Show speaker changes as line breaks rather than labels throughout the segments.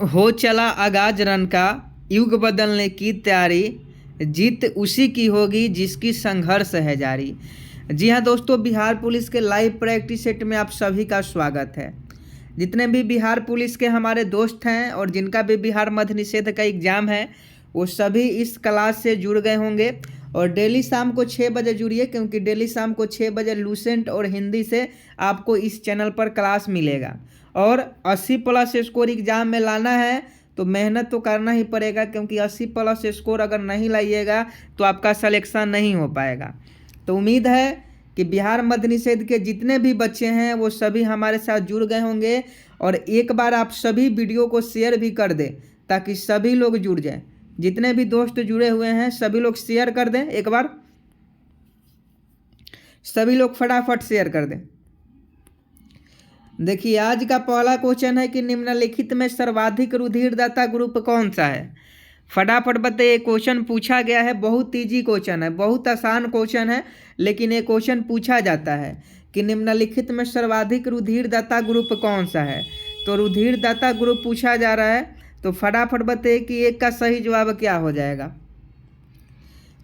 हो चला आगाज रन का, युग बदलने की तैयारी, जीत उसी की होगी जिसकी संघर्ष है जारी। जी हाँ दोस्तों, बिहार पुलिस के लाइव प्रैक्टिस सेट में आप सभी का स्वागत है। जितने भी बिहार पुलिस के हमारे दोस्त हैं और जिनका भी बिहार मध्य निषेध का एग्ज़ाम है, वो सभी इस क्लास से जुड़ गए होंगे। और डेली शाम को 6 बजे जुड़िए, क्योंकि डेली शाम को 6 बजे लूसेंट और हिंदी से आपको इस चैनल पर क्लास मिलेगा। और 80+ स्कोर एग्ज़ाम में लाना है तो मेहनत तो करना ही पड़ेगा, क्योंकि 80+ स्कोर अगर नहीं लाइएगा तो आपका सिलेक्शन नहीं हो पाएगा। तो उम्मीद है कि बिहार मध्य निषेध के जितने भी बच्चे हैं वो सभी हमारे साथ जुड़ गए होंगे। और एक बार आप सभी वीडियो को शेयर भी कर दें ताकि सभी लोग जुड़ जाएं। जितने भी दोस्त जुड़े हुए हैं सभी लोग शेयर कर दें, एक बार सभी लोग फटाफट शेयर कर दें। देखिए, आज का पहला क्वेश्चन है कि निम्नलिखित में सर्वाधिक रुधिरदाता ग्रुप कौन सा है। फटाफट बताइए। क्वेश्चन पूछा गया है, बहुत ईजी क्वेश्चन है, बहुत आसान क्वेश्चन है, लेकिन ये क्वेश्चन पूछा जाता है कि निम्नलिखित में सर्वाधिक रुधिरदाता ग्रुप कौन सा है। तो रुधिरदाता ग्रुप पूछा जा रहा है, तो फटाफट बताइए कि एक का सही जवाब क्या हो जाएगा।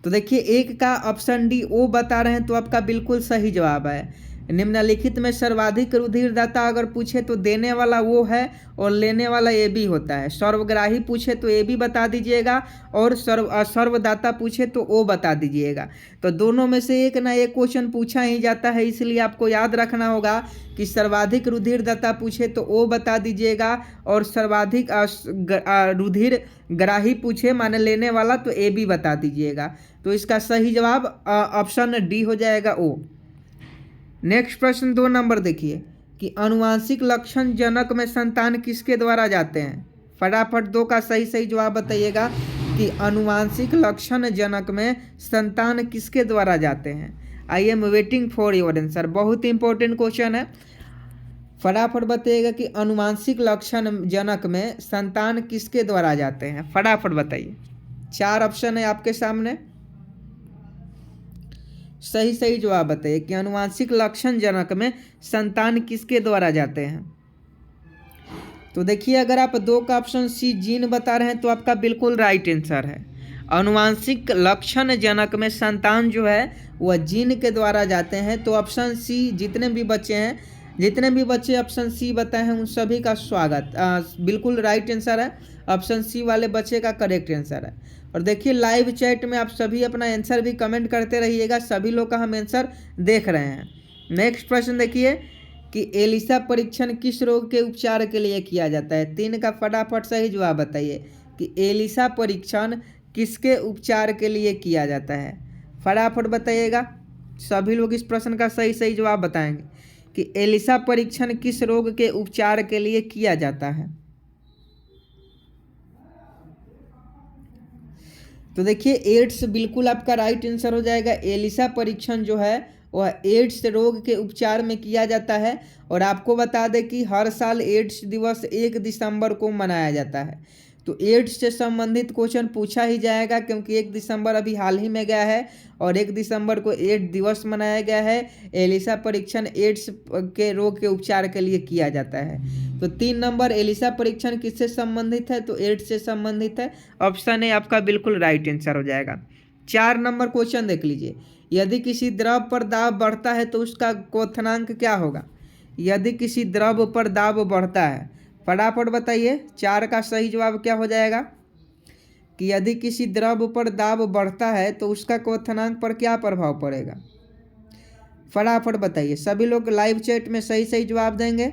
तो देखिए, एक का ऑप्शन डी ओ बता रहे हैं, तो आपका बिल्कुल सही जवाब है। निम्नलिखित में सर्वाधिक रुधिरदाता अगर पूछे तो देने वाला वो है और लेने वाला ए बी होता है। सर्वग्राही पूछे तो ए बी बता दीजिएगा और सर्वदाता पूछे तो ओ बता दीजिएगा। तो दोनों में से एक ना एक क्वेश्चन पूछा ही जाता है, इसलिए आपको याद रखना होगा कि सर्वाधिक रुधिरदाता पूछे तो ओ बता दीजिएगा और सर्वाधिक रुधिर ग्राही पूछे माने लेने वाला तो ए बी बता दीजिएगा। तो इसका सही जवाब ऑप्शन डी हो जाएगा, ओ। नेक्स्ट प्रश्न 2 नंबर देखिए कि अनुवांशिक लक्षण जनक में संतान किसके द्वारा जाते हैं। फटाफट 2 का सही जवाब बताइएगा कि अनुवांशिक लक्षण जनक में संतान किसके द्वारा जाते हैं। I am waiting for your answer. बहुत इंपॉर्टेंट क्वेश्चन है, फटाफट बताइएगा कि अनुवांशिक लक्षण जनक में संतान किसके द्वारा जाते हैं। फटाफट बताइए। 4 ऑप्शन है आपके सामने, सही जवाब बताइए कि अनुवांशिक लक्षण जनक में संतान किसके द्वारा जाते हैं। तो देखिए, अगर आप 2 का ऑप्शन सी जीन बता रहे हैं तो आपका बिल्कुल राइट आंसर है। अनुवांशिक लक्षण जनक में संतान जो है वह जीन के द्वारा जाते हैं। तो ऑप्शन सी, जितने भी बच्चे ऑप्शन सी बताए हैं उन सभी का स्वागत, बिल्कुल राइट आंसर है। ऑप्शन सी वाले बच्चे का करेक्ट आंसर है। और देखिए, लाइव चैट में आप सभी अपना आंसर भी कमेंट करते रहिएगा, सभी लोग का हम आंसर देख रहे हैं। नेक्स्ट प्रश्न देखिए कि एलिसा परीक्षण किस रोग के उपचार के लिए किया जाता है। 3 का फटाफट सही जवाब बताइए कि एलिसा परीक्षण किसके उपचार के लिए किया जाता है। फटाफट बताइएगा, सभी लोग इस प्रश्न का सही जवाब बताएंगे कि एलिसा परीक्षण किस रोग के उपचार के लिए किया जाता है। तो देखिए, एड्स बिल्कुल आपका राइट आंसर हो जाएगा। एलिसा परीक्षण जो है वह एड्स रोग के उपचार में किया जाता है। और आपको बता दें कि हर साल एड्स दिवस 1 दिसंबर को मनाया जाता है। तो एड्स से संबंधित क्वेश्चन पूछा ही जाएगा, क्योंकि 1 दिसंबर अभी हाल ही में गया है और 1 दिसंबर को एड्स दिवस मनाया गया है। एलिसा परीक्षण एड्स के रोग के उपचार के लिए किया जाता है। तो 3 नंबर, एलिसा परीक्षण किससे संबंधित है, तो एड्स से संबंधित है। ऑप्शन ए आपका बिल्कुल राइट आंसर हो जाएगा। 4 नंबर क्वेश्चन देख लीजिए, यदि किसी द्रव पर दाब बढ़ता है तो उसका क्वथनांक क्या होगा। यदि किसी द्रव पर दाब बढ़ता है, फटाफट बताइए। 4 का सही जवाब क्या हो जाएगा कि यदि किसी द्रव पर दाब बढ़ता है तो उसका क्वथनांक पर क्या प्रभाव पड़ेगा। फटाफट बताइए, सभी लोग लाइव चैट में सही जवाब देंगे।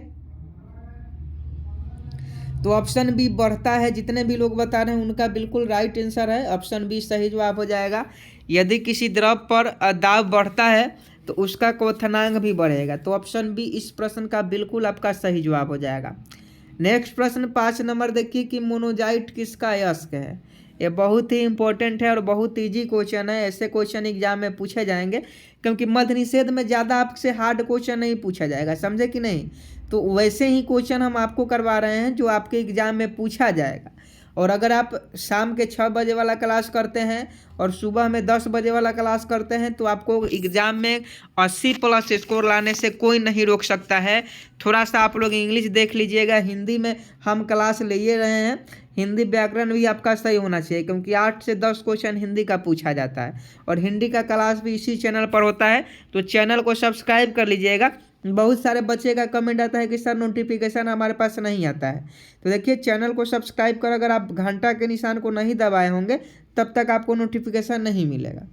तो ऑप्शन बी बढ़ता है, जितने भी लोग बता रहे हैं उनका बिल्कुल राइट आंसर है। ऑप्शन बी सही जवाब हो जाएगा। यदि किसी द्रव पर दाब बढ़ता है तो उसका क्वथनांक भी बढ़ेगा। तो ऑप्शन बी इस प्रश्न का बिल्कुल आपका सही जवाब हो जाएगा। नेक्स्ट प्रश्न 5 नंबर देखिए कि मोनोजाइट किसका अयस्क है। ये बहुत ही इंपॉर्टेंट है और बहुत ईजी क्वेश्चन है। ऐसे क्वेश्चन एग्जाम में पूछे जाएंगे, क्योंकि मध्य निषेध में ज़्यादा आपसे हार्ड क्वेश्चन नहीं पूछा जाएगा, समझे कि नहीं। तो वैसे ही क्वेश्चन हम आपको करवा रहे हैं जो आपके एग्जाम में पूछा जाएगा। और अगर आप शाम के 6 बजे वाला क्लास करते हैं और सुबह में 10 बजे वाला क्लास करते हैं तो आपको एग्ज़ाम में 80+ स्कोर लाने से कोई नहीं रोक सकता है। थोड़ा सा आप लोग इंग्लिश देख लीजिएगा, हिंदी में हम क्लास ले ही रहे हैं, हिंदी व्याकरण भी आपका सही होना चाहिए क्योंकि 8 से 10 क्वेश्चन हिंदी का पूछा जाता है और हिंदी का क्लास भी इसी चैनल पर होता है। तो चैनल को सब्सक्राइब कर लीजिएगा। बहुत सारे बच्चे का कमेंट आता है कि सर नोटिफिकेशन हमारे पास नहीं आता है, तो देखिए चैनल को सब्सक्राइब कर, अगर आप घंटा के निशान को नहीं दबाए होंगे तब तक आपको नोटिफिकेशन नहीं मिलेगा।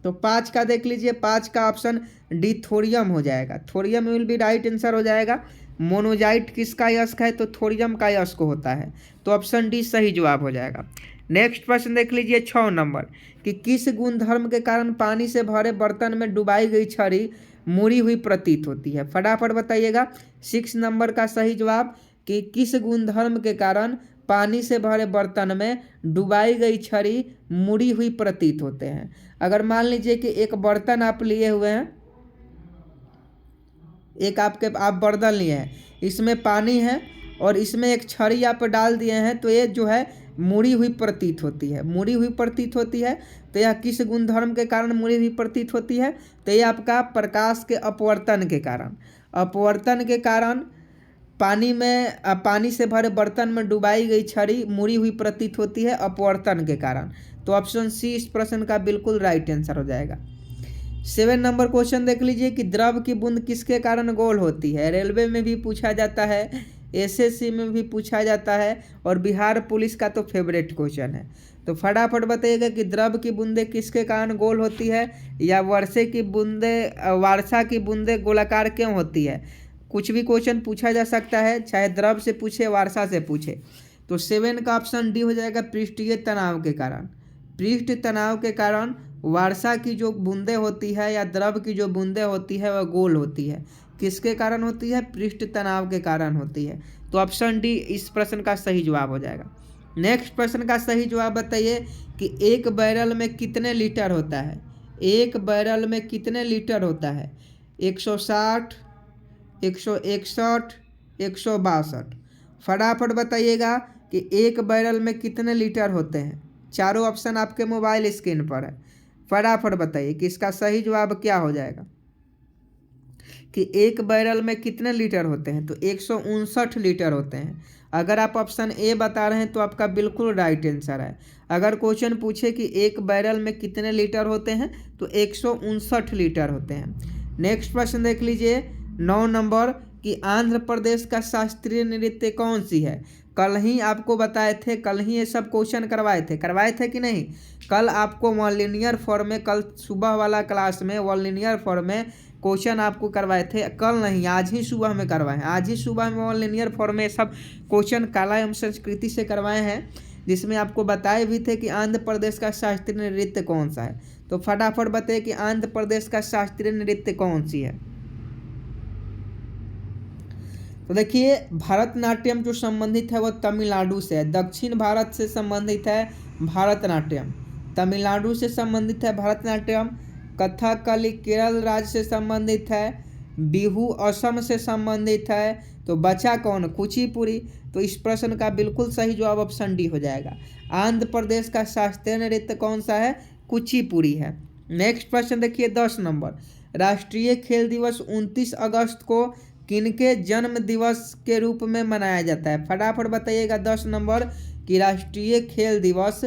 तो 5 का देख लीजिए, 5 का ऑप्शन डी थोरियम हो जाएगा। Thorium will be right answer हो जाएगा। मोनोजाइट किसका यस्क है? तो थोरियम का यस्क होता है, तो ऑप्शन डी सही जवाब हो जाएगा। नेक्स्ट प्रश्न देख लीजिए 6 नंबर कि किस गुणधर्म के कारण पानी से भरे बर्तन में डुबाई गई छड़ी मुड़ी हुई प्रतीत होती है? फटाफट बताइएगा। 6 नंबर का सही जवाब कि किस गुणधर्म के कारण पानी से भरे बर्तन में डुबाई गई छड़ी मुड़ी हुई प्रतीत होते हैं। अगर मान लीजिए कि एक बर्तन आप लिए हुए हैं, एक आप बर्तन लिए हैं, इसमें पानी है और इसमें एक छड़ी आप डाल दिए हैं, तो ये जो है मुड़ी हुई प्रतीत होती है, मुड़ी हुई प्रतीत होती है। तो यह किस गुणधर्म के कारण मुड़ी हुई प्रतीत होती है? तो ये आपका प्रकाश के अपवर्तन के कारण, अपवर्तन के कारण पानी से भरे बर्तन में डुबाई गई छड़ी मुड़ी हुई प्रतीत होती है अपवर्तन के कारण। तो ऑप्शन सी इस प्रश्न का बिल्कुल राइट आंसर हो जाएगा। 7 नंबर क्वेश्चन देख लीजिए कि द्रव की बूंद किसके कारण गोल होती है? रेलवे में भी पूछा जाता है, एसएससी में भी पूछा जाता है और बिहार पुलिस का तो फेवरेट क्वेश्चन है। तो फटाफट बताइएगा कि द्रव की बूंदें किसके कारण गोल होती है या वर्षा की बूंदें गोलाकार क्यों होती है? कुछ भी क्वेश्चन पूछा जा सकता है, चाहे द्रव से पूछे वर्षा से पूछे। तो 7 का ऑप्शन डी हो जाएगा, पृष्ठीय तनाव के कारण। पृष्ठ तनाव के कारण वर्षा की जो बूंदें होती है या द्रव की जो बूंदें होती है वह गोल होती है। किसके कारण होती है? पृष्ठ तनाव के कारण होती है। तो ऑप्शन डी इस प्रश्न का सही जवाब हो जाएगा। नेक्स्ट प्रश्न का सही जवाब बताइए कि एक बैरल में कितने लीटर होता है? एक बैरल में कितने लीटर होता है? 160, 161, 162। फटाफट बताइएगा कि एक बैरल में कितने लीटर होते हैं। चारों ऑप्शन आपके मोबाइल स्क्रीन पर है, फटाफट बताइए कि इसका सही जवाब क्या हो जाएगा कि एक बैरल में कितने लीटर होते हैं? तो 159 लीटर होते हैं। अगर आप ऑप्शन ए बता रहे हैं तो आपका बिल्कुल राइट आंसर है। अगर क्वेश्चन पूछे कि एक बैरल में कितने लीटर होते हैं तो 159 लीटर होते हैं। नेक्स्ट प्रश्न देख लीजिए 9 नंबर कि आंध्र प्रदेश का शास्त्रीय नृत्य कौन सी है? कल ही आपको बताए थे, कल ही ये सब क्वेश्चन करवाए थे कि नहीं? कल आपको वॉलिनियर फॉर्म में, कल सुबह वाला क्लास में वॉलिनियर फॉर्म में क्वेश्चन आपको करवाए थे। कल नहीं, आज ही सुबह में करवाए हैं। आज ही सुबह में वॉलिनियर फॉर्म में सब क्वेश्चन कला एवं संस्कृति से करवाए हैं, जिसमें आपको बताए भी थे कि आंध्र प्रदेश का शास्त्रीय नृत्य कौन सा है। तो फटाफट बताइए कि आंध्र प्रदेश का शास्त्रीय नृत्य कौन सी है? तो देखिए भरतनाट्यम जो संबंधित है वो तमिलनाडु से है। दक्षिण भारत से संबंधित है भरतनाट्यम, तमिलनाडु से संबंधित है भरतनाट्यम। कथकली केरल राज्य से संबंधित है। बिहू असम से संबंधित है। तो बचा कौन? कुचिपुड़ी। तो इस प्रश्न का बिल्कुल सही जवाब ऑप्शन डी हो जाएगा। आंध्र प्रदेश का शास्त्रीय नृत्य कौन सा है? कुचिपुड़ी है। नेक्स्ट प्रश्न देखिए 10 नंबर, राष्ट्रीय खेल दिवस 29 अगस्त को किनके जन्म दिवस के रूप में मनाया जाता है? फटाफट बताइएगा 10 नंबर कि राष्ट्रीय खेल दिवस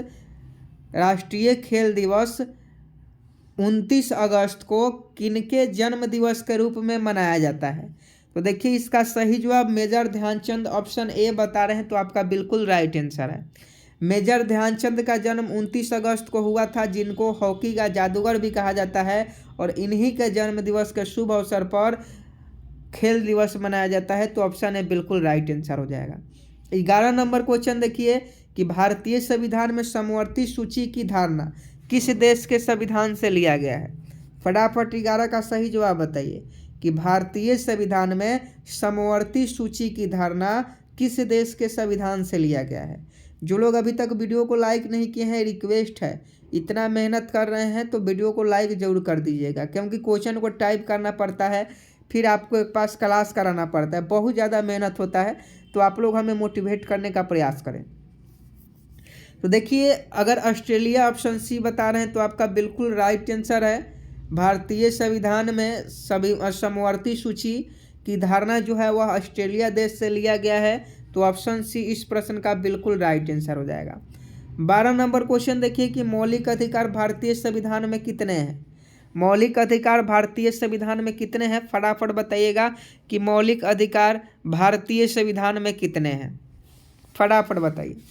29 अगस्त को किनके जन्म दिवस के रूप में मनाया जाता है? तो देखिए इसका सही जवाब मेजर ध्यानचंद, ऑप्शन ए बता रहे हैं, तो आपका बिल्कुल राइट आंसर है। मेजर ध्यानचंद का जन्म 29 अगस्त को हुआ था, जिनको हॉकी का जादूगर भी कहा जाता है, और इन्हीं के जन्म दिवस के शुभ अवसर पर खेल दिवस मनाया जाता है। तो ऑप्शन ए बिल्कुल राइट आंसर हो जाएगा। 11 नंबर क्वेश्चन देखिए कि भारतीय संविधान में समवर्ती सूची की धारणा किस देश के संविधान से लिया गया है? फटाफट 11 का सही जवाब बताइए कि भारतीय संविधान में समवर्ती सूची की धारणा किस देश के संविधान से लिया गया है? जो लोग अभी तक वीडियो को लाइक नहीं किए हैं, रिक्वेस्ट है, इतना मेहनत कर रहे हैं तो वीडियो को लाइक जरूर कर दीजिएगा, क्योंकि क्वेश्चन को टाइप करना पड़ता है, फिर आपको एक पास क्लास कराना पड़ता है, बहुत ज़्यादा मेहनत होता है। तो आप लोग हमें मोटिवेट करने का प्रयास करें। तो देखिए अगर ऑस्ट्रेलिया ऑप्शन सी बता रहे हैं तो आपका बिल्कुल राइट आंसर है। भारतीय संविधान में सभी समवर्ती सूची की धारणा जो है वह ऑस्ट्रेलिया देश से लिया गया है, तो ऑप्शन सी इस प्रश्न का बिल्कुल राइट आंसर हो जाएगा। 12 नंबर क्वेश्चन देखिए कि मौलिक अधिकार भारतीय संविधान में कितने हैं। मौलिक अधिकार भारतीय संविधान में कितने हैं, फटाफट बताइएगा कि मौलिक अधिकार भारतीय संविधान में कितने हैं, फटाफट बताइए।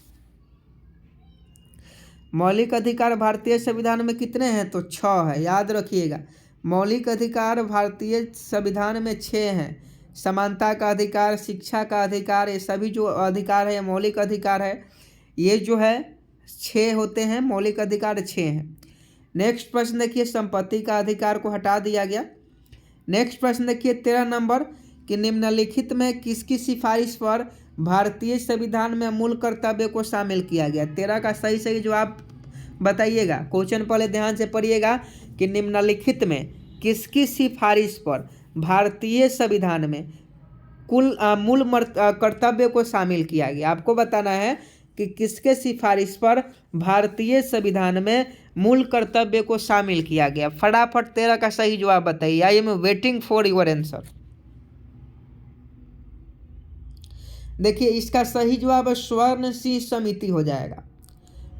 मौलिक अधिकार भारतीय संविधान में कितने हैं, तो 6 है, याद रखिएगा। मौलिक अधिकार भारतीय संविधान में 6 हैं। समानता का अधिकार, शिक्षा का अधिकार, ये सभी जो अधिकार है मौलिक अधिकार है, ये जो है 6 होते हैं, मौलिक अधिकार 6 हैं। नेक्स्ट प्रश्न देखिए, संपत्ति का अधिकार को हटा दिया गया। नेक्स्ट प्रश्न देखिए 13 नंबर कि निम्नलिखित में किसकी सिफारिश पर भारतीय संविधान में मूल कर्तव्य को शामिल किया गया। 13 का सही सही जवाब बताइएगा। क्वेश्चन पहले ध्यान से पढ़िएगा कि निम्नलिखित में किसकी सिफारिश पर भारतीय संविधान में मूल कर्तव्य को शामिल किया गया। आपको बताना है कि किसके सिफारिश पर भारतीय संविधान में मूल कर्तव्य को शामिल किया गया। फटाफट 13 का सही जवाब बताइए। I am waiting for your answer. देखिए इसका सही जवाब स्वर्ण सिंह समिति हो जाएगा।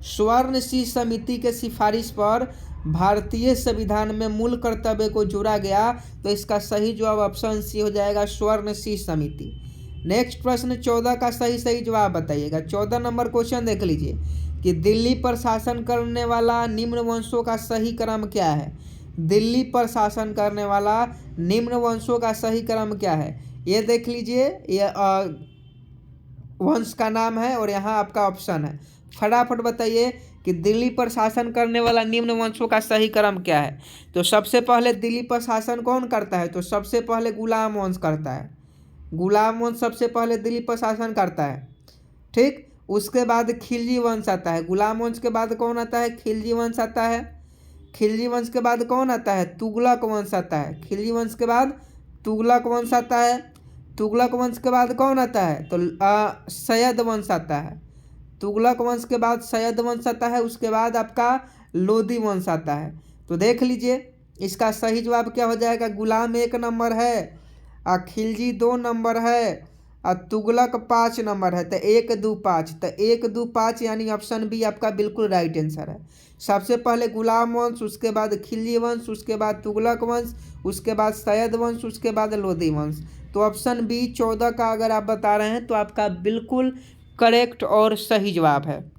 स्वर्ण सिंह समिति के सिफारिश पर भारतीय संविधान में मूल कर्तव्य को जोड़ा गया, तो इसका सही जवाब ऑप्शन सी हो जाएगा, स्वर्ण सिंह समिति। नेक्स्ट प्रश्न 14 का सही जवाब बताइएगा। 14 नंबर क्वेश्चन देख लीजिए कि दिल्ली पर शासन करने वाला निम्न वंशों का सही क्रम क्या है। दिल्ली पर शासन करने वाला निम्न वंशों का सही क्रम क्या है, ये देख लीजिए। ये वंश का नाम है और यहाँ आपका ऑप्शन है। फटाफट बताइए कि दिल्ली पर शासन करने वाला निम्न वंशों का सही क्रम क्या है। तो सबसे पहले दिल्ली पर शासन कौन करता है, तो सबसे पहले गुलाम वंश करता है। गुलाम वंश सबसे पहले दिल्ली पर शासन करता है, ठीक। उसके बाद खिलजी वंश आता है। गुलाम वंश के बाद कौन आता है, खिलजी वंश आता है। खिलजी वंश के बाद कौन आता है, तुगलक वंश आता है। खिलजी वंश के बाद तुगलक वंश आता है। तुगलक वंश के बाद कौन आता है, तो सैयद वंश आता है। तुगलक वंश के बाद सैयद वंश आता है। उसके बाद आपका लोदी वंश आता है। तो देख लीजिए इसका सही जवाब क्या हो जाएगा। गुलाम 1 नंबर है, खिलजी 2 नंबर है, और तुगलक 5 नंबर है। तो 1 2 5, तो 1 2 5 यानी ऑप्शन बी आपका बिल्कुल राइट आंसर है। सबसे पहले गुलाम वंश, उसके बाद खिलजी वंश, उसके बाद तुगलक वंश, उसके बाद सैयद वंश, उसके बाद लोदी वंश। तो ऑप्शन बी 14 का अगर आप बता रहे हैं तो आपका बिल्कुल करेक्ट और सही जवाब है।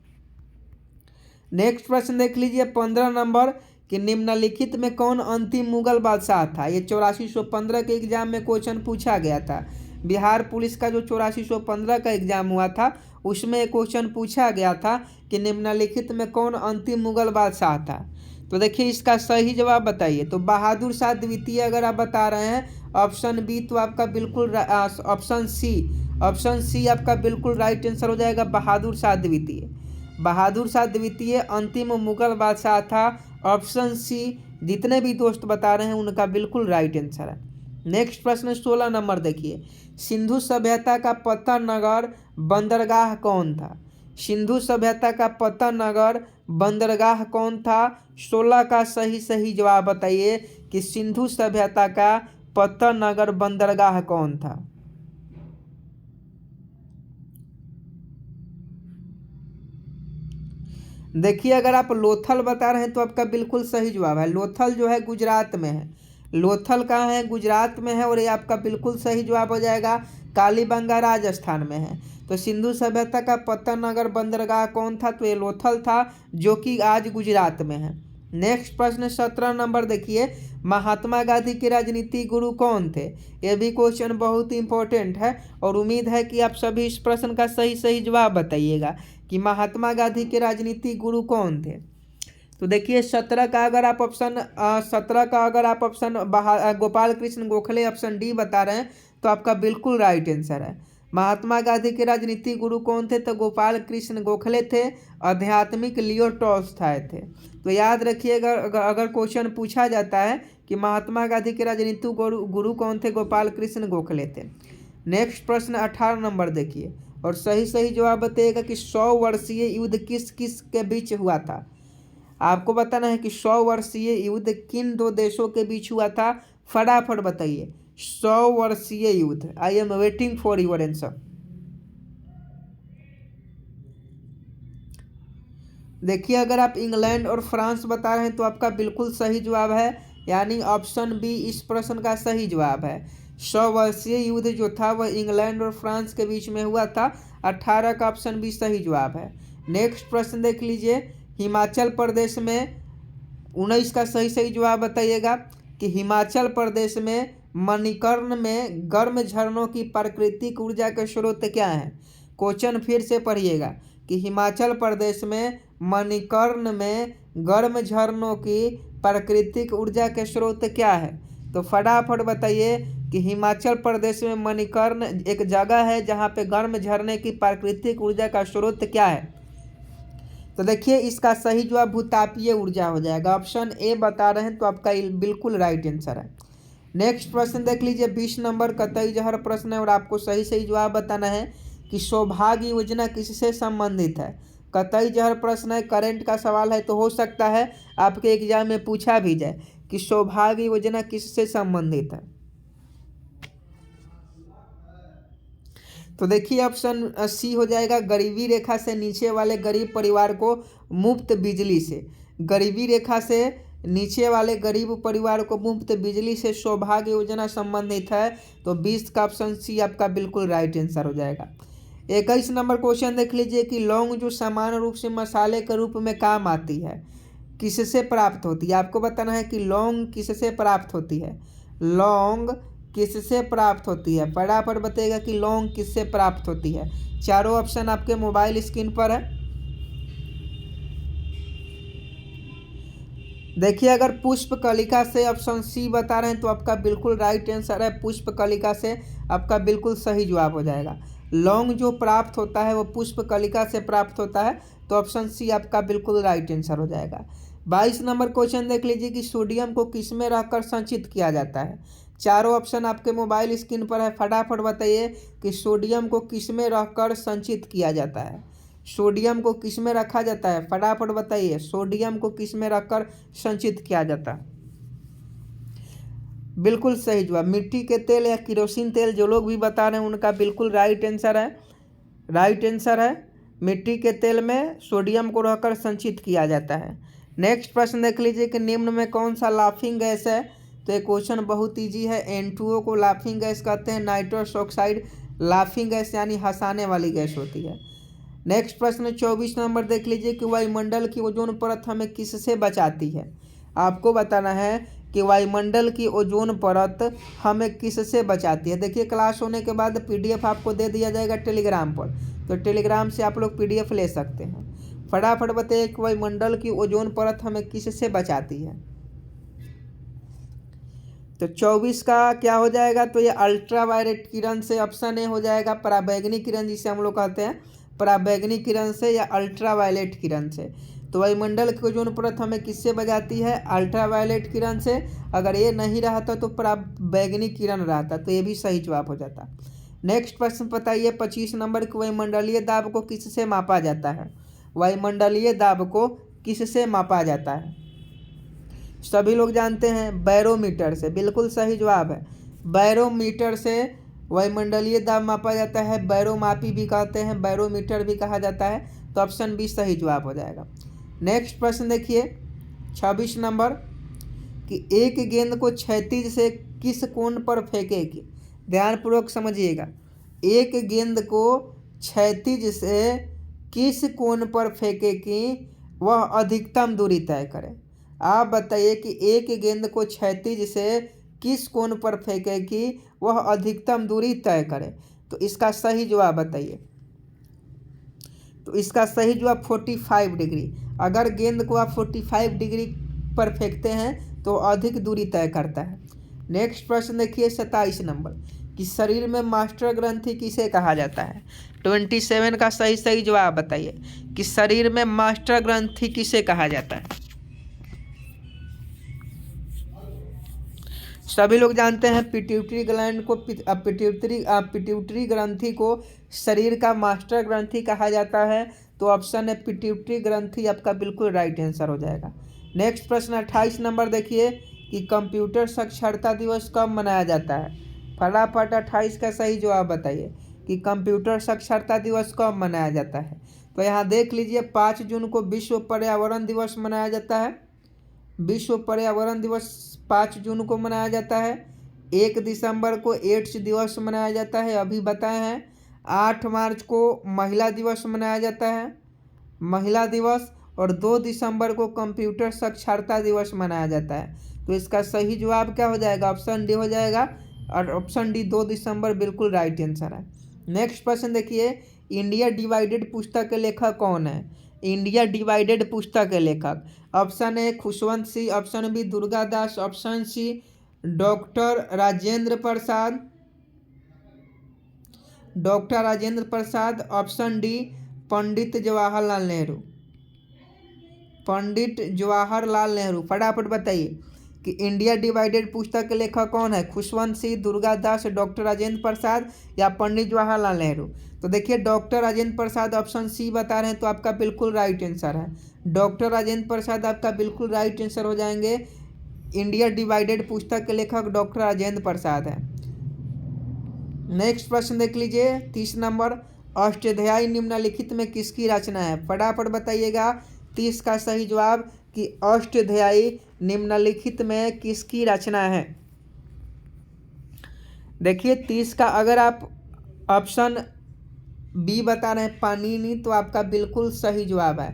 नेक्स्ट प्रश्न देख लीजिए 15 नंबर कि निम्नलिखित में कौन अंतिम मुगल बादशाह था। ये 8415 के एग्जाम में क्वेश्चन पूछा गया था। बिहार पुलिस का जो 8415 का एग्जाम हुआ था उसमें क्वेश्चन पूछा गया था कि निम्नलिखित में कौन अंतिम मुगल बादशाह था। तो देखिए इसका सही जवाब बताइए। तो बहादुर शाह द्वितीय अगर आप बता रहे हैं ऑप्शन बी, तो आपका बिल्कुल ऑप्शन सी आपका बिल्कुल राइट आंसर हो जाएगा, बहादुर शाह द्वितीय। बहादुर शाह द्वितीय अंतिम मुगल बादशाह था। ऑप्शन सी जितने भी दोस्त बता रहे हैं उनका बिल्कुल राइट आंसर है। नेक्स्ट प्रश्न 16 नंबर देखिए, सिंधु सभ्यता का पतन नगर बंदरगाह कौन था। सिंधु सभ्यता का पतन नगर बंदरगाह कौन था। 16 का सही जवाब बताइए कि सिंधु सभ्यता का पतन नगर बंदरगाह कौन था। देखिए अगर आप लोथल बता रहे हैं तो आपका बिल्कुल सही जवाब है। लोथल जो है गुजरात में है। लोथल कहाँ है, गुजरात में है, और ये आपका बिल्कुल सही जवाब हो जाएगा। कालीबंगा राजस्थान में है। तो सिंधु सभ्यता का पतन नगर बंदरगाह कौन था, तो ये लोथल था, जो कि आज गुजरात में है। नेक्स्ट प्रश्न 17 नंबर देखिए, महात्मा गांधी के राजनीतिक गुरु कौन थे। यह भी क्वेश्चन बहुत इंपॉर्टेंट है और उम्मीद है कि आप सभी इस प्रश्न का सही जवाब बताइएगा कि महात्मा गांधी के राजनीतिक गुरु कौन थे। तो देखिए 17 का अगर आप option Gopal Krishna Gokhale option D बता रहे हैं तो आपका बिल्कुल राइट आंसर है। महात्मा गांधी के राजनीतिक गुरु कौन थे, तो गोपाल कृष्ण गोखले थे। आध्यात्मिक लियो टॉल्स्टॉय थे। तो याद रखिएगा अगर क्वेश्चन पूछा जाता है कि महात्मा गांधी के राजनीतिक गुरु कौन थे, गोपाल कृष्ण गोखले थे। नेक्स्ट प्रश्न 18 नंबर देखिए, और सही सही जवाब बताइएगा कि 100 वर्षीय युद्ध किस किस के बीच हुआ था। आपको बताना है कि 100 वर्षीय युद्ध किन दो देशों के बीच हुआ था, फटाफट बताइए। 100 वर्षीय युद्ध, I am waiting for your answer. देखिए अगर आप इंग्लैंड और फ्रांस बता रहे हैं तो आपका बिल्कुल सही जवाब है, यानी ऑप्शन बी इस प्रश्न का सही जवाब है। 100 वर्षीय युद्ध जो था वह इंग्लैंड और फ्रांस के बीच में हुआ था। 18 का ऑप्शन बी सही जवाब है। नेक्स्ट प्रश्न देख लीजिए, हिमाचल प्रदेश में 19 का सही सही जवाब बताइएगा कि हिमाचल प्रदेश में मणिकर्ण में गर्म झरनों की प्राकृतिक ऊर्जा के स्रोत क्या हैं। क्वेश्चन फिर से पढ़िएगा कि हिमाचल प्रदेश में मणिकर्ण में गर्म झरनों की प्राकृतिक ऊर्जा के स्रोत क्या है। तो फटाफट बताइए कि हिमाचल प्रदेश में मणिकर्ण एक जगह है जहाँ पे गर्म झरने की प्राकृतिक ऊर्जा का स्रोत क्या है। तो देखिए इसका सही जवाब भूतापीय ऊर्जा हो जाएगा। ऑप्शन ए बता रहे हैं तो आपका बिल्कुल राइट आंसर है। नेक्स्ट प्रश्न देख लीजिए, 20 नंबर कतई जहर प्रश्न है और आपको सही सही जवाब बताना है कि सौभाग्य योजना किससे संबंधित है। कतई जहर प्रश्न है, करंट का सवाल है, तो हो सकता है आपके एग्जाम में पूछा भी जाए कि सौभाग्य योजना किससे संबंधित है। तो देखिए ऑप्शन सी हो जाएगा, गरीबी रेखा से नीचे वाले गरीब परिवार को मुफ्त बिजली से। गरीबी रेखा से नीचे वाले गरीब परिवार को मुफ्त बिजली से सौभाग्य योजना संबंधित है। तो 20 का ऑप्शन सी आपका बिल्कुल राइट आंसर हो जाएगा। 21 नंबर क्वेश्चन देख लीजिए कि लौंग जो सामान्य रूप से मसाले के रूप में काम आती है किससे प्राप्त होती है। आपको बताना है कि लौंग किससे प्राप्त होती है। लौंग किससे प्राप्त होती है, फटाफट बताइएगा कि लौंग किससे प्राप्त होती है। चारों ऑप्शन आपके मोबाइल स्क्रीन पर है। देखिए अगर पुष्प कलिका से ऑप्शन सी बता रहे हैं तो आपका बिल्कुल राइट आंसर है, पुष्प कलिका से आपका बिल्कुल सही जवाब हो जाएगा। लौंग जो प्राप्त होता है वो पुष्प कलिका से प्राप्त होता है, तो ऑप्शन सी आपका बिल्कुल राइट आंसर हो जाएगा। 22 नंबर क्वेश्चन देख लीजिए कि सोडियम को किसमें रखकर संचित किया जाता है। चारों ऑप्शन आपके मोबाइल स्क्रीन पर है, फटाफट बताइए कि सोडियम को किसमें रखकर संचित किया जाता है। सोडियम को किसमें रखा जाता है, फटाफट बताइए, सोडियम को किसमें रखकर संचित किया जाता है। बिल्कुल सही जवाब, मिट्टी के तेल या केरोसिन तेल, जो लोग भी बता रहे हैं उनका बिल्कुल राइट आंसर है। राइट आंसर है, मिट्टी के तेल में सोडियम को रहकर संचित किया जाता है। नेक्स्ट प्रश्न देख लीजिए कि निम्न में कौन सा लाफिंग गैस है। तो ये क्वेश्चन बहुत ईजी है। N2O को लाफिंग गैस कहते हैं। नाइट्रस ऑक्साइड लाफिंग गैस यानी हंसाने वाली गैस होती है। नेक्स्ट प्रश्न 24 नंबर देख लीजिए कि वायुमंडल की ओजोन परत हमें किससे बचाती है। आपको बताना है कि वायुमंडल की ओजोन परत हमें किससे बचाती है। देखिए क्लास होने के बाद PDF आपको दे दिया जाएगा टेलीग्राम पर, तो टेलीग्राम से आप लोग PDF ले सकते हैं। फटाफट बताइए कि वायुमंडल की ओजोन परत हमें किससे बचाती है। तो 24 का क्या हो जाएगा, तो ये अल्ट्रावायलेट किरण से ऑप्शन ए हो जाएगा। पराबैंगनी किरण जिसे हम लोग कहते हैं, पराबैंगनी किरण से या अल्ट्रावायलेट किरण से। तो वायुमंडल की ओजोन परत हमें किससे बचाती है, अल्ट्रावायलेट किरण से। अगर ये नहीं रहता तो पराबैंगनी किरण रहता, तो ये भी सही जवाब हो जाता। नेक्स्ट प्रश्न बताइए 25 नंबर की वायुमंडलीय दाब को किससे मापा जाता है। वायुमंडलीय दाब को किससे मापा जाता है। सभी लोग जानते हैं बैरोमीटर से, बिल्कुल सही जवाब है। बैरोमीटर से वायुमंडलीय दाब मापा जाता है। बैरोमापी भी कहते हैं, बैरोमीटर भी कहा जाता है, तो ऑप्शन बी सही जवाब हो जाएगा। नेक्स्ट प्रश्न देखिए 26 नंबर कि एक गेंद को क्षैतिज से किस कोण पर फेंकेगी। ध्यानपूर्वक समझिएगा, एक गेंद को क्षैतिज से किस कोण पर फेंकेगी वह अधिकतम दूरी तय करें। आप बताइए कि एक गेंद को क्षैतिज से किस कोण पर फेंकेगी वह अधिकतम दूरी तय करे। तो इसका सही जवाब बताइए। तो इसका सही जवाब 45 डिग्री। अगर गेंद को आप 45 डिग्री पर फेंकते हैं तो अधिक दूरी तय करता है। नेक्स्ट प्रश्न देखिए 27 नंबर कि शरीर में मास्टर ग्रंथि किसे कहा जाता है। 27 का सही जवाब बताइए कि शरीर में मास्टर ग्रंथि किसे कहा जाता है। सभी लोग जानते हैं पिट्यूटरी ग्लैंड को पिट्यूटरी ग्रंथि को शरीर का मास्टर ग्रंथि कहा जाता है। तो ऑप्शन है पिट्यूटरी ग्रंथि आपका बिल्कुल राइट आंसर हो जाएगा। नेक्स्ट प्रश्न 28 नंबर देखिए कि कंप्यूटर साक्षरता दिवस कब मनाया जाता है। फटाफट 28 का सही जवाब बताइए कि कंप्यूटर साक्षरता दिवस कब मनाया जाता है। तो यहाँ देख लीजिए 5 जून को विश्व पर्यावरण दिवस मनाया जाता है। विश्व पर्यावरण दिवस 5 जून को मनाया जाता है। 1 दिसंबर को एड्स दिवस मनाया जाता है, अभी बताए हैं। 8 मार्च को महिला दिवस मनाया जाता है, महिला दिवस। और 2 दिसंबर को कंप्यूटर साक्षरता दिवस मनाया जाता है। तो इसका सही जवाब क्या हो जाएगा, ऑप्शन डी हो जाएगा। और ऑप्शन डी 2 दिसंबर बिल्कुल राइट आंसर है। नेक्स्ट प्रश्न देखिए, इंडिया डिवाइडेड पुस्तक के लेखक कौन है। इंडिया डिवाइडेड पुस्तक के लेखक option A Khushwant Singh, option B Durgadas, option C doctor Rajendra Prasad, doctor Rajendra Prasad, option D Pandit Jawaharlal Nehru, Pandit Jawaharlal Nehru. फटाफट बताइए कि इंडिया डिवाइडेड पुस्तक के लेखक कौन है, खुशवंत सिंह, दुर्गादास, डॉक्टर राजेंद्र प्रसाद या पंडित जवाहरलाल नेहरू। तो देखिए doctor Rajendra Prasad option C बता रहे हैं, तो आपका बिल्कुल राइट आंसर है। डॉक्टर राजेंद्र प्रसाद आपका बिल्कुल राइट आंसर हो जाएंगे। इंडिया डिवाइडेड पुस्तक के लेखक डॉक्टर राजेंद्र प्रसाद है। नेक्स्ट प्रश्न देख लीजिए 30 नंबर, अष्टाध्यायी निम्नलिखित में किसकी रचना है। फटाफट बताइएगा 30 का सही जवाब कि अष्टाध्यायी निम्नलिखित में किसकी रचना है। देखिए 30 का अगर आप ऑप्शन बी बता रहे हैं पाणिनि, तो आपका बिल्कुल सही जवाब है।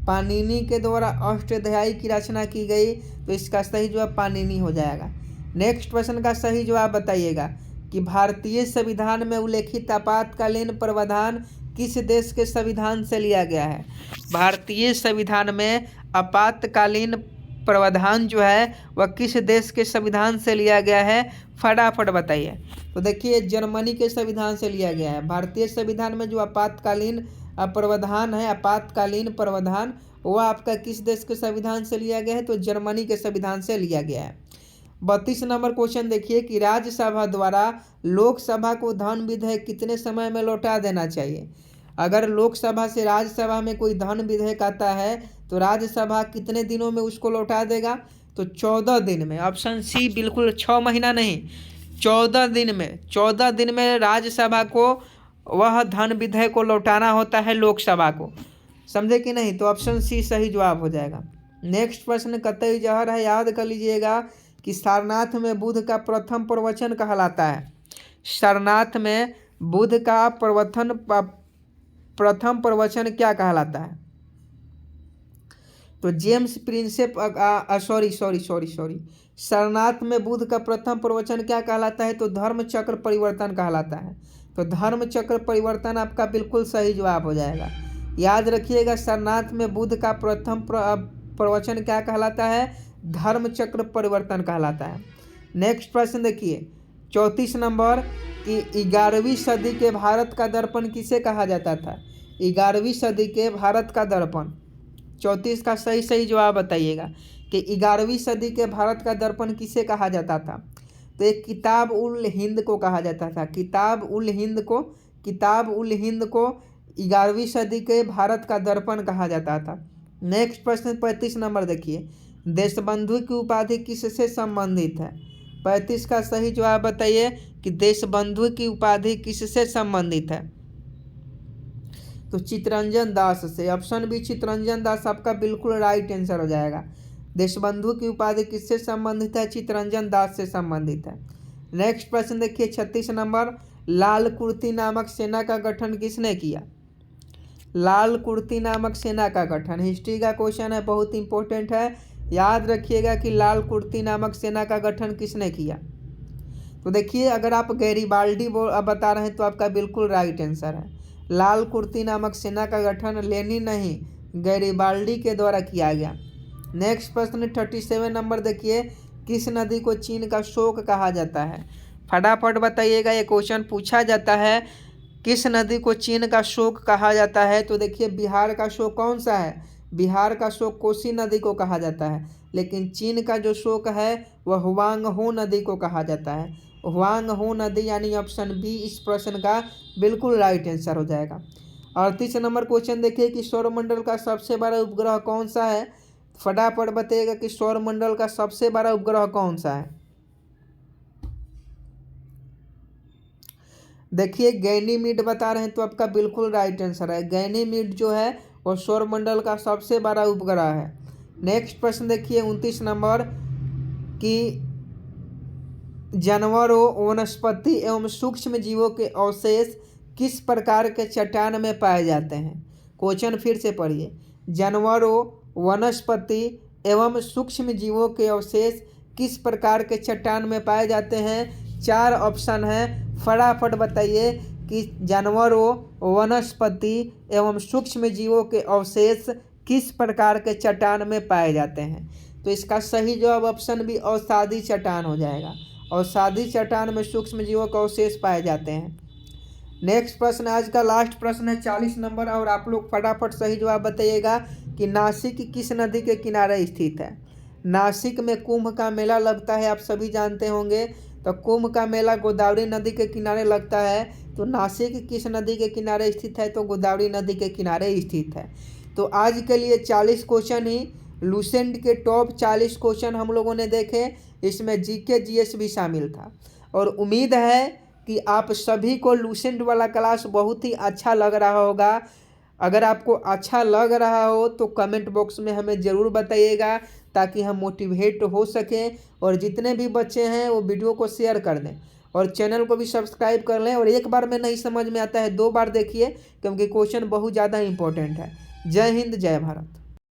पाणिनि के द्वारा अष्टाध्यायी की रचना की गई, तो इसका सही जवाब पाणिनि हो जाएगा। नेक्स्ट प्रश्न का सही जवाब बताइएगा कि भारतीय संविधान में उल्लेखित आपातकालीन प्रावधान किस देश के संविधान से लिया गया है। भारतीय संविधान में आपातकालीन प्रावधान जो है वह किस देश के संविधान से लिया गया है, फटाफट बताइए। तो देखिए जर्मनी के संविधान से लिया गया है। भारतीय संविधान में जो आपातकालीन प्रावधान है, आपातकालीन प्रावधान, वह आपका किस देश के संविधान से लिया गया है, तो जर्मनी के संविधान से लिया गया है। 32 नंबर क्वेश्चन देखिए कि राज्यसभा द्वारा लोकसभा को धन विधेयक कितने समय में लौटा देना चाहिए। अगर लोकसभा से राज्यसभा में कोई धन विधेयक आता है तो राज्यसभा कितने दिनों में उसको लौटा देगा, तो 14 दिन में। ऑप्शन सी बिल्कुल 6 महीना नहीं, 14 दिन में। 14 दिन में राज्यसभा को वह धन विधेयक को लौटाना होता है लोकसभा को, समझे कि नहीं। तो ऑप्शन सी सही जवाब हो जाएगा। नेक्स्ट प्रश्न कतई जहर है, याद कर लीजिएगा कि सारनाथ में बुद्ध का प्रथम प्रवचन कहलाता है। सारनाथ में बुद्ध का प्रथम प्रवचन क्या कहलाता है, तो जेम्स प्रिंसेप सॉरी सारनाथ में बुद्ध का प्रथम प्रवचन क्या कहलाता है, तो धर्म चक्र परिवर्तन कहलाता है। तो धर्म चक्र परिवर्तन आपका बिल्कुल सही जवाब हो जाएगा। याद रखिएगा सारनाथ में बुद्ध का प्रथम प्रवचन क्या कहलाता है, धर्म चक्र परिवर्तन कहलाता है। नेक्स्ट प्रश्न देखिए 34 नंबर कि 11वीं सदी के भारत का दर्पण किसे कहा जाता था। 11वीं सदी के भारत का दर्पण, 34 का सही जवाब बताइएगा कि 11वीं सदी के भारत का दर्पण किसे कहा जाता था। तो एक किताब उल हिंद को कहा जाता था। किताब उल हिंद को 11वीं सदी के भारत का दर्पण कहा जाता था। नेक्स्ट प्रश्न 35 नंबर देखिए, देशबंधु की उपाधि किससे संबंधित है। 35 का सही जवाब बताइए कि देशबंधु की उपाधि किससे संबंधित है, तो चित्तरंजन दास से। ऑप्शन बी चित्तरंजन दास आपका बिल्कुल राइट आंसर हो जाएगा। देशबंधु की उपाधि किससे संबंधित है, चित्तरंजन दास से संबंधित है। नेक्स्ट प्रश्न देखिए 36 नंबर, लाल कुर्ती नामक सेना का गठन किसने किया। लाल कुर्ती नामक सेना का गठन हिस्ट्री का क्वेश्चन है, बहुत इंपॉर्टेंट है। याद रखिएगा कि लाल कुर्ती नामक सेना का गठन किसने किया। तो देखिए अगर आप गैरिबाल्डी बता रहे हैं तो आपका बिल्कुल राइट आंसर है। लाल कुर्ती नामक सेना का गठन लेनिन नहीं गैरिबाल्डी के द्वारा किया गया। नेक्स्ट प्रश्न 37 नंबर देखिए, किस नदी को चीन का शोक कहा जाता है। फटाफट बताइएगा, ये क्वेश्चन पूछा जाता है किस नदी को चीन का शोक कहा जाता है। तो देखिए बिहार का शोक कौन सा है, बिहार का शोक कोसी नदी को कहा जाता है, लेकिन चीन का जो शोक है वह हुआंगहो नदी को कहा जाता है। हुआंगहो नदी यानी ऑप्शन बी इस प्रश्न का बिल्कुल राइट आंसर हो जाएगा। 38 नंबर क्वेश्चन देखिए कि सौरमंडल का सबसे बड़ा उपग्रह कौन सा है। फटाफट बताइएगा कि सौरमंडल का सबसे बड़ा उपग्रह कौन सा है। देखिए गैनीमीड बता रहे हैं तो आपका बिल्कुल राइट आंसर है। गैनीमीड जो है वो सौरमंडल का सबसे बड़ा उपग्रह है। नेक्स्ट प्रश्न देखिए 29 नंबर कि जानवरों, वनस्पति एवं सूक्ष्म जीवों के अवशेष किस प्रकार के चट्टान में पाए जाते हैं। क्वेश्चन फिर से पढ़िए। जानवरों, वनस्पति एवं सूक्ष्म जीवों के अवशेष किस प्रकार के चट्टान में पाए जाते हैं। 4 ऑप्शन हैं, फटाफट बताइए कि जानवरों, वनस्पति एवं सूक्ष्म जीवों के अवशेष किस प्रकार के चट्टान में पाए जाते हैं। तो इसका सही जवाब ऑप्शन बी अवसादी चट्टान हो जाएगा। अवसादी चट्टान में सूक्ष्म जीवों के अवशेष पाए जाते हैं। नेक्स्ट प्रश्न आज का लास्ट प्रश्न है 40 नंबर, और आप लोग फटाफट सही जवाब बताइएगा कि नासिक किस नदी के किनारे स्थित है। नासिक में कुंभ का मेला लगता है, आप सभी जानते होंगे। तो कुंभ का मेला गोदावरी नदी के किनारे लगता है। तो नासिक किस नदी के किनारे स्थित है, तो गोदावरी नदी के किनारे स्थित है। तो आज के लिए 40 क्वेश्चन ही लूसेंट के टॉप 40 क्वेश्चन हम लोगों ने देखे। इसमें जीके जीएस भी शामिल था, और उम्मीद है कि आप सभी को लूसेंट वाला क्लास बहुत ही अच्छा लग रहा होगा। अगर आपको अच्छा लग रहा हो तो कमेंट बॉक्स में हमें ज़रूर बताइएगा, ताकि हम मोटिवेट हो सकें, और जितने भी बच्चे हैं वो वीडियो को शेयर कर दें, और चैनल को भी सब्सक्राइब कर लें। और एक बार में नहीं समझ में आता है 2 बार देखिए, क्योंकि क्वेश्चन बहुत ज़्यादा इंपॉर्टेंट है। जय हिंद, जय भारत।